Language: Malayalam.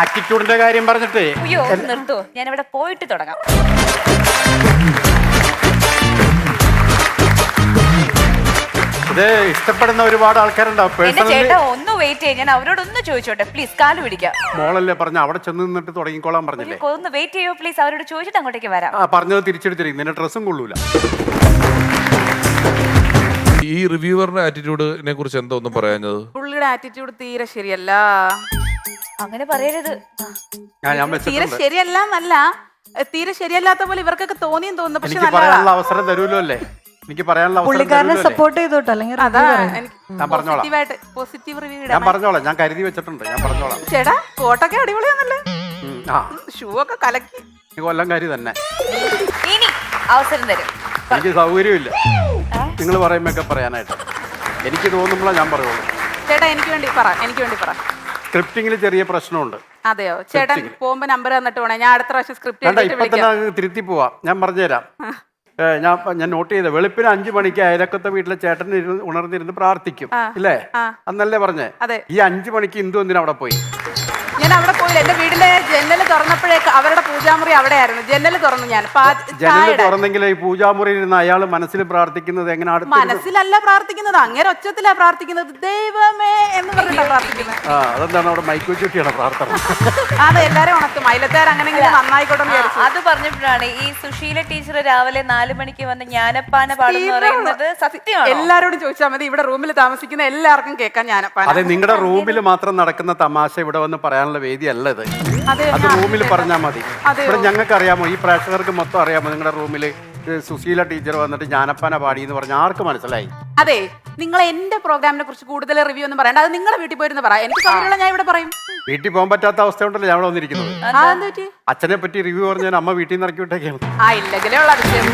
ആറ്റിറ്റ്യൂഡിന്റെ കാര്യം പറഞ്ഞിട്ടേ അയ്യോ നിർത്തൂ, ഞാൻ ഇവിടെ പോയിട്ട് തുടങ്ങാം. ഇത് ഇഷ്ടപ്പെടുന്ന ഒരുപാട് ആൾക്കാരുണ്ടാവും. എന്റെ പേഴ്സണലി ചേട്ടാ ഒന്ന് വെയിറ്റ് ചെയ്യ, ഞാൻ അവരോടൊന്ന് ചോദിച്ചോട്ടെ പ്ലീസ്, കാല് പിടിക്കാം. മോളല്ലേ പറഞ്ഞ അവിടെ ചെന്ന് നിന്നിട്ട് തുടങ്ങിക്കോളാൻ പറഞ്ഞില്ലേ? ഒന്ന് വെയിറ്റ് ചെയ്യോ പ്ലീസ്, അവരോട് ചോദിച്ചിട്ട് അങ്ങോട്ടേക്ക് വരാം. ആ പറഞ്ഞത് തിരിച്ചെടുത്തിരിക്കും, നിന്റെ ഡ്രസ്സും കൊള്ളൂല. ഈ റിവ്യൂവറിന്റെ ആറ്റിറ്റ്യൂഡിനെ കുറിച്ച് എന്താ ഒന്നും പറയാഞ്ഞത്? പുള്ളിയുടെ ആറ്റിറ്റ്യൂഡ് തീരെ ശരിയല്ല. അങ്ങനെ പറയരുത്. ഞാൻ തീരെ വെച്ചിട്ടുണ്ട്. ശരിയല്ല എന്നല്ല, തീരെ ശരിയല്ലാത്ത പോലെ ഇവർക്കൊക്കെ തോന്നിയും തോന്നുന്നു. പക്ഷെ എനിക്ക് പറയാനുള്ള അവസരം തരൂല്ലോ അല്ലേ? എനിക്ക് പറയാനുള്ള അവസരം പുള്ളിക്കാരനെ തരൂല്ലോ അല്ലേ? സപ്പോർട്ട് ചെയ്തോട്ടോ, അല്ലെങ്കിൽ അതാ ഞാൻ പറഞ്ഞോളാം. പോസിറ്റീവ് റിവ്യൂ ഞാൻ പറഞ്ഞോളാം, ഞാൻ കരുതി വെച്ചിട്ടുണ്ട്, ഞാൻ പറഞ്ഞോളാം. ചേട്ടാ കോട്ടൊക്കെ അടിപൊളിയാണല്ലേ, ആ ഷൂ ഒക്കെ കലക്കി. ഈ കൊല്ലംകാരി തന്നെ. ഇനി അവസരം തരും. എനിക്ക് സൗകര്യമില്ല നിങ്ങൾ പറയുമ്പൊക്കെ പറയാനായിട്ട്. എനിക്ക് തോന്നുമ്പോഴാണ് ഞാൻ പറയുള്ളൂ. ചേട്ടാ എനിക്ക് വേണ്ടി പറ, എനിക്ക് വേണ്ടി പറ. സ്ക്രിപ്റ്റിംഗിൽ ചെറിയ പ്രശ്നമുണ്ട്. അതെയോ? ചേട്ടൻ പോകുമ്പോ നമ്പർ തന്നിട്ട് പോണേ, ഞാൻ അടുത്ത പ്രാവശ്യം സ്ക്രിപ്റ്റ് വേണ്ട, ഇപ്പൊ തന്നെ അങ്ങ് തിരുത്തി പോവാം. ഞാൻ പറഞ്ഞുതരാം. ഞാൻ നോട്ട് ചെയ്ത വെളുപ്പിന് 5 മണിക്ക് അയലക്കത്തെ വീട്ടിലെ ചേട്ടൻ ഉണർന്നിരുന്ന് പ്രാർത്ഥിക്കും ഇല്ലേ? അന്നല്ലേ പറഞ്ഞേ? അതെ. ഈ 5 മണിക്ക് ഇന്ദു എന്തിനാ അവിടെ പോയി? ഞാൻ അവിടെ പോയില്ല. എന്റെ വീടിന്റെ ജനല് തുറന്നപ്പോഴേക്ക് അവരുടെ പൂജാമുറി അവിടെ ആയിരുന്നു. ജനല് തുറന്നു ഞാൻ. ജനല് തുറന്നെങ്കിൽ ഈ പൂജാമുറിയിൽ ഇരുന്ന് അയാൾ മനസ്സിൽ പ്രാർത്ഥിക്കുന്നത് എങ്ങനെ? മനസ്സിലല്ല പ്രാർത്ഥിക്കുന്നത്, അങ്ങനെ ഒച്ചത്തിലാ പ്രാർത്ഥിക്കുന്നത്. ദൈവമേ എന്ന് പറഞ്ഞിട്ടാ പ്രാർത്ഥിക്കുന്നത്. അതെന്താണ് അവിടെ മൈക്ക് വെച്ചിട്ടാണ് പ്രാർത്ഥന? അതെ, എല്ലാരും ഉണർത്തും. മൈലത്തേർ അങ്ങനെങ്കിലും നന്നായിക്കോട്ടെ എന്ന് വിചാരിച്ചു. അത് പറഞ്ഞപ്പോഴാണ് ഈ സുശീല ടീച്ചർ രാവിലെ 4 മണിക്ക് വന്ന് ജ്ഞാനപ്പാന പാടുന്ന പറയുന്നത് സത്യമാണ്. എല്ലാരോടും ചോദിച്ചാൽ മതി, ഇവിടെ റൂമിൽ താമസിക്കുന്ന എല്ലാവർക്കും കേൾക്കാൻ ജ്ഞാനപ്പാന. അതെ, നിങ്ങളുടെ റൂമിൽ മാത്രം നടക്കുന്ന തമാശ ഇവിടെ വന്ന് പറയാനുള്ള വേദിയല്ല ഇത്. അത് റൂമിൽ പറഞ്ഞാൽ മതി. ഇവിടെ ഞങ്ങൾക്ക് അറിയാമോ, ഈ പ്രേക്ഷകർക്ക് മൊത്തം അറിയാമോ നിങ്ങളുടെ റൂമിൽ സുശീല ടീച്ചർ വന്നിട്ട് ജ്ഞാനപ്പാന പാടി എന്ന് പറഞ്ഞാൽ ആർക്ക് മനസ്സിലായി? അതെ, നിങ്ങൾ എന്റെ പ്രോഗ്രാമിനെ കുറിച്ച് കൂടുതൽ റിവ്യൂ ഒന്നും പറയണ്ട. അത് നിങ്ങളുടെ വീട്ടിൽ പോയിരുന്നു പറയാം. എനിക്ക് സൗകര്യമുള്ള ഞാൻ ഇവിടെ പറയും. വീട്ടിൽ പോകാൻ പറ്റാത്ത അവസ്ഥ ഉണ്ടല്ലോ ഞാൻ ഇവിടെ വന്നിരിക്കുന്നത്. അതെന്താ പറ്റി? അച്ഛനെ പറ്റി റിവ്യൂ പറഞ്ഞാൽ അമ്മ വീട്ടിൽ നിന്ന് ഇറക്കി വിട്ടേക്കാണ്. ഇല്ലെങ്കിലേ ഉള്ള അതിശയം.